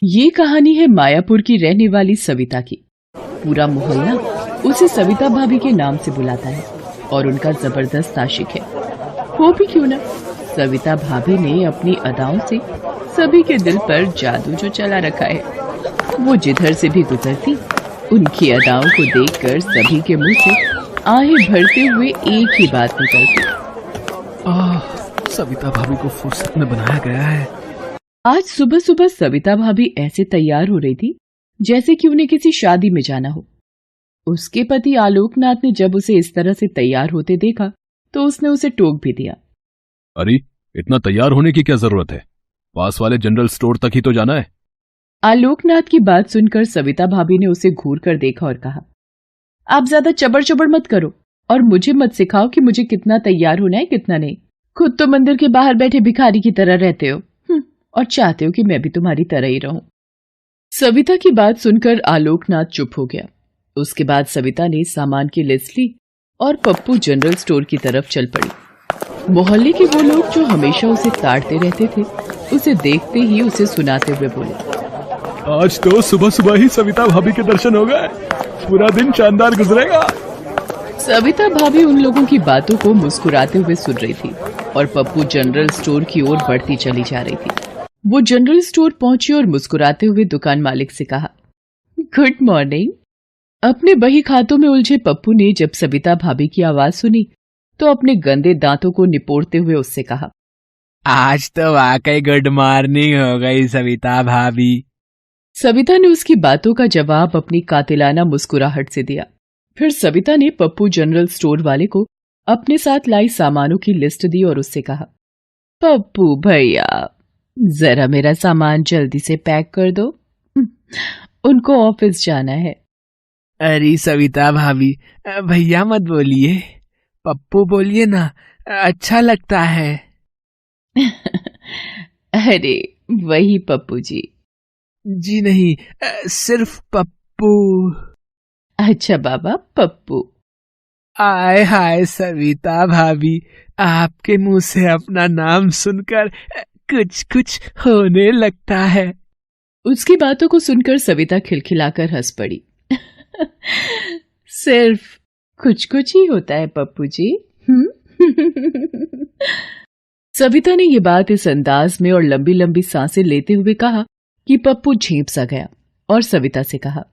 ये कहानी है मायापुर की रहने वाली सविता की। पूरा मोहल्ला उसे सविता भाभी के नाम से बुलाता है और उनका जबरदस्त आशिक है। हो भी क्यों ना, सविता भाभी ने अपनी अदाओं से सभी के दिल पर जादू जो चला रखा है। वो जिधर से भी गुजरती, उनकी अदाओं को देखकर सभी के मुंह से आहें भरते हुए एक ही बात निकलती, सविता भाभी को फुर्सत में बनाया गया है। आज सुबह सुबह सविता भाभी ऐसे तैयार हो रही थी जैसे कि उन्हें किसी शादी में जाना हो। उसके पति आलोकनाथ ने जब उसे इस तरह से तैयार होते देखा तो उसने उसे टोक भी दिया। अरे इतना तैयार होने की क्या जरूरत है, पास वाले जनरल स्टोर तक ही तो जाना है। आलोकनाथ की बात सुनकर सविता भाभी ने उसे घूर कर देखा और कहा, आप ज्यादा चबड़ चबड़ मत करो और मुझे मत सिखाओ कि मुझे कितना तैयार होना है कितना नहीं। खुद तो मंदिर के बाहर बैठे भिखारी की तरह रहते हो और चाहते हो कि मैं भी तुम्हारी तरह ही रहूं। सविता की बात सुनकर आलोकनाथ चुप हो गया। उसके बाद सविता ने सामान की लिस्ट ली और पप्पू जनरल स्टोर की तरफ चल पड़ी। मोहल्ले के वो लोग जो हमेशा उसे ताड़ते रहते थे, उसे देखते ही उसे सुनाते हुए बोले, आज तो सुबह सुबह ही सविता भाभी के दर्शन हो गए, पूरा दिन शानदार गुजरेगा। सविता भाभी उन लोगों की बातों को मुस्कुराते हुए सुन रही थी और पप्पू जनरल स्टोर की ओर बढ़ती चली जा रही थी। वो जनरल स्टोर पहुंची और मुस्कुराते हुए दुकान मालिक से कहा, गुड मॉर्निंग। अपने बही खातों में उलझे पप्पू ने जब सविता भाभी की आवाज सुनी तो अपने गंदे दांतों को निपोड़ते हुए उससे कहा, आज तो वाकई गुड मॉर्निंग हो गई सविता भाभी। सविता ने उसकी बातों का जवाब अपनी कातिलाना मुस्कुराहट से दिया। फिर सविता ने पप्पू जनरल स्टोर वाले को अपने साथ लाई सामानों की लिस्ट दी और उससे कहा, पप्पू भैया जरा मेरा सामान जल्दी से पैक कर दो, उनको ऑफिस जाना है। अरे सविता भाभी भैया मत बोलिए, पप्पू बोलिए ना, अच्छा लगता है। अरे वही पप्पू जी। जी नहीं, सिर्फ पप्पू। अच्छा बाबा पप्पू। आय हाय सविता भाभी, आपके मुंह से अपना नाम सुनकर कुछ कुछ होने लगता है। उसकी बातों को सुनकर सविता खिलखिलाकर हंस पड़ी। सिर्फ कुछ कुछ ही होता है पप्पू जी। सविता ने ये बात इस अंदाज में और लंबी लंबी सांसें लेते हुए कहा कि पप्पू झेंप सा गया और सविता से कहा,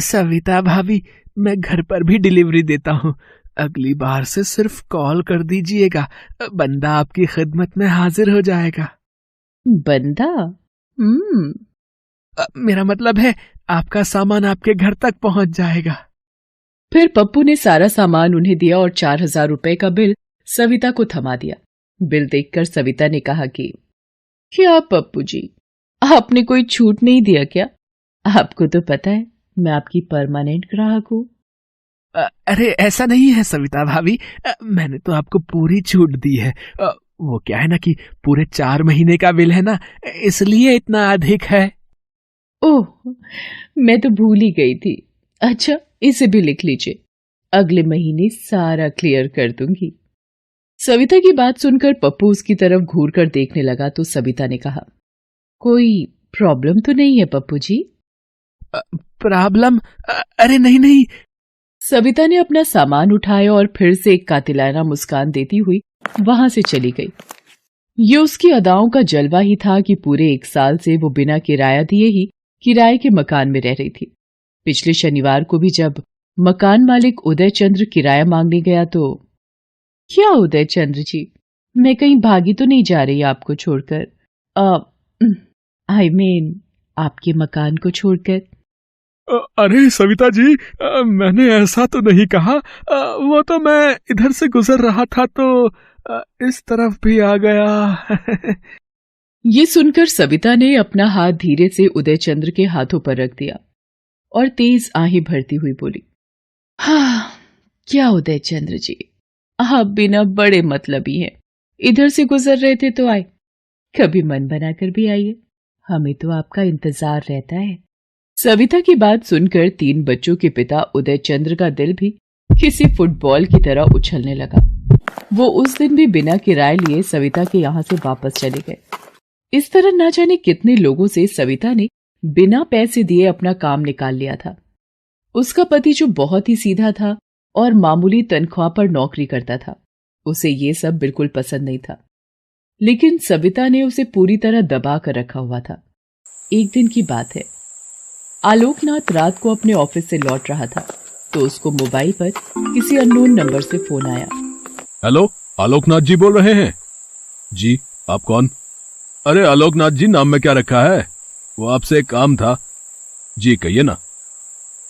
सविता भाभी मैं घर पर भी डिलीवरी देता हूँ, अगली बार से सिर्फ कॉल कर दीजिएगा, बंदा आपकी खिदमत में हाजिर हो जाएगा। बंदा? मेरा मतलब है आपका सामान आपके घर तक पहुंच जाएगा। फिर पप्पू ने सारा सामान उन्हें दिया और 4,000 रुपए का बिल सविता को थमा दिया। बिल देखकर सविता ने कहा कि क्या पप्पू जी, आपने कोई छूट नहीं दिया क्या? आपको तो पता है मैं आपकी परमानेंट ग्राहक हूँ। अरे ऐसा नहीं है सविता भाभी, मैंने तो आपको पूरी छूट दी है। वो क्या है ना कि पूरे 4 महीने का बिल है ना, इसलिए इतना अधिक है। ओह, मैं तो भूल ही गई थी। अच्छा इसे भी लिख लीजिए, अगले महीने सारा क्लियर कर दूंगी। सविता की बात सुनकर पप्पू उसकी तरफ घूर कर देखने लगा तो सविता ने कहा, कोई प्रॉब्लम तो नहीं है पप्पू जी? प्रॉब्लम? अरे नहीं नहीं। सविता ने अपना सामान उठाया और फिर से एक कातिलाना मुस्कान देती हुई वहां से चली गई। ये उसकी अदाओं का जलवा ही था कि पूरे 1 साल से वो बिना किराया दिए ही किराए के मकान में रह रही थी। पिछले शनिवार को भी जब मकान मालिक उदय चंद्र किराया मांगने गया तो, क्या उदय चंद्र जी, मैं कहीं भागी तो नहीं जा रही आपको छोड़कर? आई मीन आपके मकान को छोड़कर। अरे सविता जी, मैंने ऐसा तो नहीं कहा, वो तो मैं इधर से गुजर रहा था तो इस तरफ भी आ गया। ये सुनकर सविता ने अपना हाथ धीरे से उदय चंद्र के हाथों पर रख दिया और तेज आहें भरती हुई बोली, हाँ क्या उदय चंद्र जी, आप बिना बड़े मतलबी हैं, इधर से गुजर रहे थे तो आए, कभी मन बनाकर भी आइए, हमें तो आपका इंतजार रहता है। सविता की बात सुनकर 3 बच्चों के पिता उदय चंद्र का दिल भी किसी फुटबॉल की तरह उछलने लगा। वो उस दिन भी बिना किराए लिए सविता के यहाँ से वापस चले गए। इस तरह ना जाने कितने लोगों से सविता ने बिना पैसे दिए अपना काम निकाल लिया था। उसका पति जो बहुत ही सीधा था और मामूली तनख्वाह पर नौकरी करता था, उसे ये सब बिल्कुल पसंद नहीं था, लेकिन सविता ने उसे पूरी तरह दबा कर रखा हुआ था। एक दिन की बात है, आलोकनाथ रात को अपने ऑफिस से लौट रहा था तो उसको मोबाइल पर किसी अननोन नंबर से फोन आया। हेलो, आलोकनाथ जी बोल रहे हैं? जी, आप कौन? अरे आलोकनाथ जी, नाम में क्या रखा है? वो आपसे एक काम था। जी कहिए ना।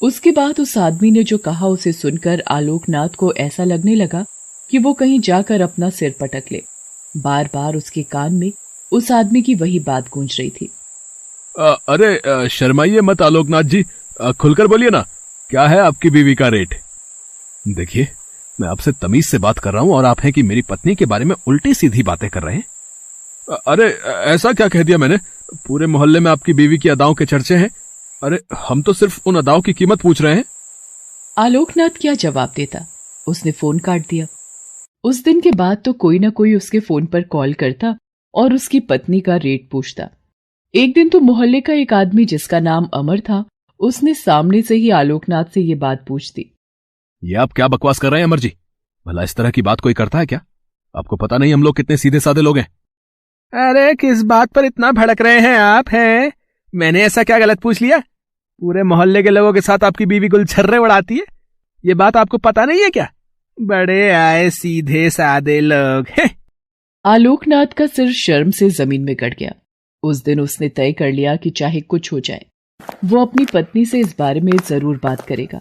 उसके बाद उस आदमी ने जो कहा उसे सुनकर आलोकनाथ को ऐसा लगने लगा कि वो कहीं जाकर अपना सिर पटक ले। बार बार उसके कान में उस आदमी की वही बात गूंज रही थी। अरे शर्माइए मत आलोकनाथ जी, खुलकर बोलिए ना, क्या है आपकी बीवी का रेट? देखिए, मैं आपसे तमीज से बात कर रहा हूं और आप हैं कि मेरी पत्नी के बारे में उल्टी सीधी बातें कर रहे हैं। अरे ऐसा क्या कह दिया मैंने? पूरे मोहल्ले में आपकी बीवी की अदाओं के चर्चे हैं। अरे हम तो सिर्फ उन अदाओं की कीमत पूछ रहे हैं। आलोकनाथ क्या जवाब देता, उसने फोन काट दिया। उस दिन के बाद तो कोई ना कोई उसके फोन पर कॉल करता और उसकी पत्नी का रेट पूछता। एक दिन तो मोहल्ले का एक आदमी जिसका नाम अमर था, उसने सामने से ही आलोकनाथ से ये बात पूछ दी। ये आप क्या बकवास कर रहे हैं अमर जी? भला इस तरह की बात कोई करता है क्या? आपको पता नहीं हम लोग कितने सीधे साधे लोग हैं। अरे किस बात पर इतना भड़क रहे हैं आप? हैं, मैंने ऐसा क्या गलत पूछ लिया? पूरे मोहल्ले के लोगों के साथ आपकी बीवी गुलछर्रे उड़ाती है, ये बात आपको पता नहीं है क्या? बड़े आए सीधे साधे लोग हैं। आलोकनाथ का सिर शर्म से जमीन में गड़ गया। उस दिन उसने तय कर लिया कि चाहे कुछ हो जाए, वो अपनी पत्नी से इस बारे में जरूर बात करेगा।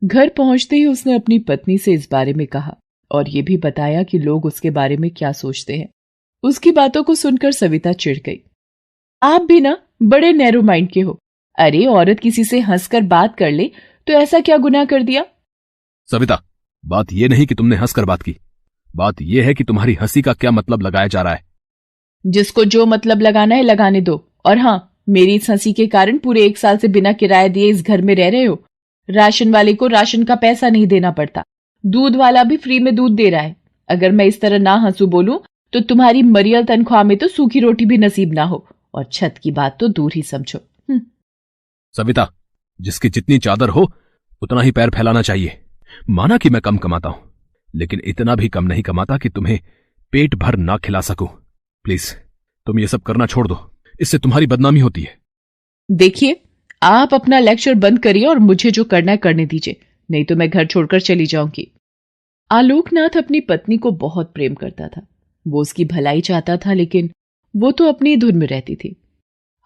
घर पहुंचते ही उसने अपनी पत्नी से इस बारे में कहा और ये भी बताया कि लोग उसके बारे में क्या सोचते हैं। उसकी बातों को सुनकर सविता चिढ़ गई। आप भी ना बड़े नैरो माइंड के हो। अरे औरत किसी से हंसकर बात कर ले तो ऐसा क्या गुनाह कर दिया? सविता, बात यह नहीं कि तुमने हंसकर बात की, बात यह है कि तुम्हारी हंसी का क्या मतलब लगाया जा रहा है। जिसको जो मतलब लगाना है लगाने दो। और हाँ, मेरी इस हंसी के कारण पूरे 1 साल से बिना किराया दिए इस घर में रह रहे हो। राशन वाले को राशन का पैसा नहीं देना पड़ता, दूध वाला भी फ्री में दूध दे रहा है। अगर मैं इस तरह ना हंसू बोलूं तो तुम्हारी मरियल तनख्वाह में तो सूखी रोटी भी नसीब ना हो, और छत की बात तो दूर ही समझो। सविता, जिसकी जितनी चादर हो उतना ही पैर फैलाना चाहिए। माना कि मैं कम कमाता हूं, लेकिन इतना भी कम नहीं कमाता कि तुम्हें पेट भर ना खिला सकूं। प्लीज तुम ये सब करना छोड़ दो, इससे तुम्हारी बदनामी होती है। देखिए, आप अपना लेक्चर बंद करिए और मुझे जो करना है करने दीजिए, नहीं तो मैं घर छोड़कर चली जाऊंगी। आलोकनाथ अपनी पत्नी को बहुत प्रेम करता था। वो उसकी भलाई चाहता था, लेकिन वो तो अपनी धुन में रहती थी।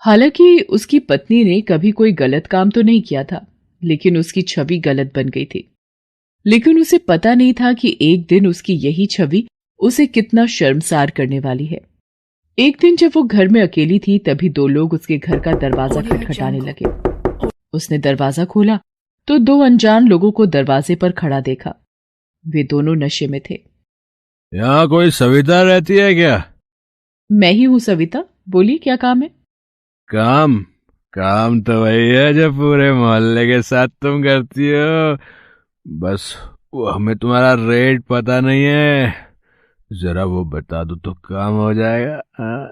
हालांकि उसकी पत्नी ने कभी कोई गलत काम तो नहीं किया था, लेकिन उसकी छवि गलत बन गई थी। लेकिन उसे पता नहीं था कि एक दिन उसकी यही छवि उसे कितना शर्मसार करने वाली है। एक दिन जब वो घर में अकेली थी, तभी 2 लोग उसके घर का दरवाजा खटखटाने लगे। उसने दरवाजा खोला तो 2 अनजान लोगों को दरवाजे पर खड़ा देखा। वे दोनों नशे में थे। यहाँ कोई सविता रहती है क्या? मैं ही हूं सविता, बोलिए क्या काम है? काम तो वही है जो पूरे मोहल्ले के साथ तुम करती हो, बस वो हमें तुम्हारा रेट पता नहीं है, जरा वो बता दो तो काम हो जाएगा।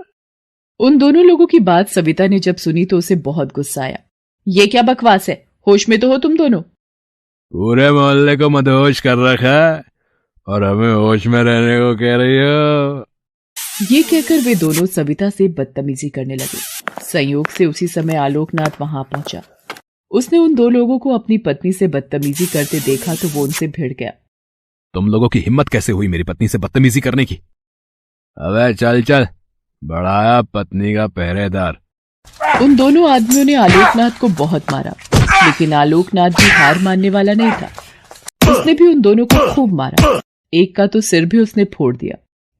उन दोनों लोगों की बात सविता ने जब सुनी तो उसे बहुत गुस्सा आया। ये क्या बकवास है? होश में तो हो तुम दोनों? पूरे मोहल्ले को मदहोश कर रखा है और हमें होश में रहने को कह रही हो। ये कहकर वे दोनों सविता से बदतमीजी करने लगे। संयोग से उसी समय आलोकनाथ वहां पहुंचा। उसने उन 2 लोगों को अपनी पत्नी से बदतमीजी करते देखा तो वो उनसे भिड़ गया। तुम लोगों की हिम्मत कैसे हुई मेरी पत्नी से बदतमीजी करने की? अबे चल चल, बढ़ाया पत्नी का पहरेदार। उन दोनों आदमियों ने आलोकनाथ को बहुत मारा, लेकिन आलोकनाथ भी हार मानने वाला नहीं था। उसने भी उन दोनों को खूब मारा। एक का तो सिर भी उसने फोड़ दिया।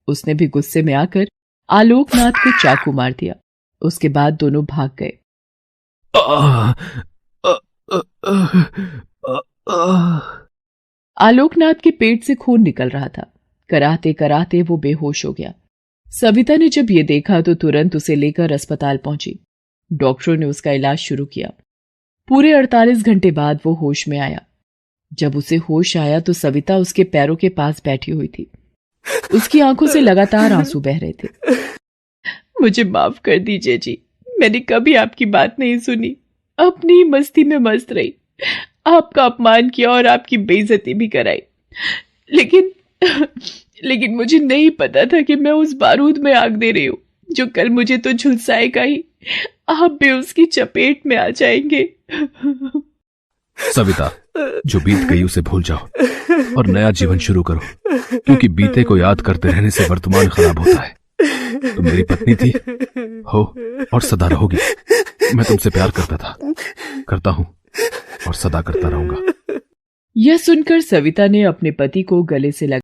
उसने भी गुस्से में आकर आलोकनाथ को चाकू मार दिया। उसके बाद दोनों भाग गए। आलोकनाथ के पेट से खून निकल रहा था। कराहते कराहते वो बेहोश हो गया। सविता ने जब ये देखा तो तुरंत उसे लेकर अस्पताल पहुंची। डॉक्टरों ने उसका इलाज शुरू किया। पूरे 48 घंटे बाद वो होश में आया। जब उसे होश आया तो सविता उसके पैरों के पास बैठी हुई थी। उसकी आंखों से लगातार आंसू बह रहे थे। मुझे माफ कर दीजिए जी, मैंने कभी आपकी बात नहीं सुनी, अपनी ही मस्ती में मस्त रही, आपका अपमान किया और आपकी बेइज्जती भी कराई। लेकिन मुझे नहीं पता था कि मैं उस बारूद में आग दे रही हूँ जो कल मुझे तो झुलसाएगा ही, आप भी उसकी चपेट में आ जाएंगे। सविता, जो बीत गई उसे भूल जाओ और नया जीवन शुरू करो, क्योंकि बीते को याद करते रहने से वर्तमान खराब होता है। तुम मेरी पत्नी थी, हो और सदा रहोगी। मैं तुमसे प्यार करता था, करता हूं और सदा करता रहूंगा। यह सुनकर सविता ने अपने पति को गले से लगा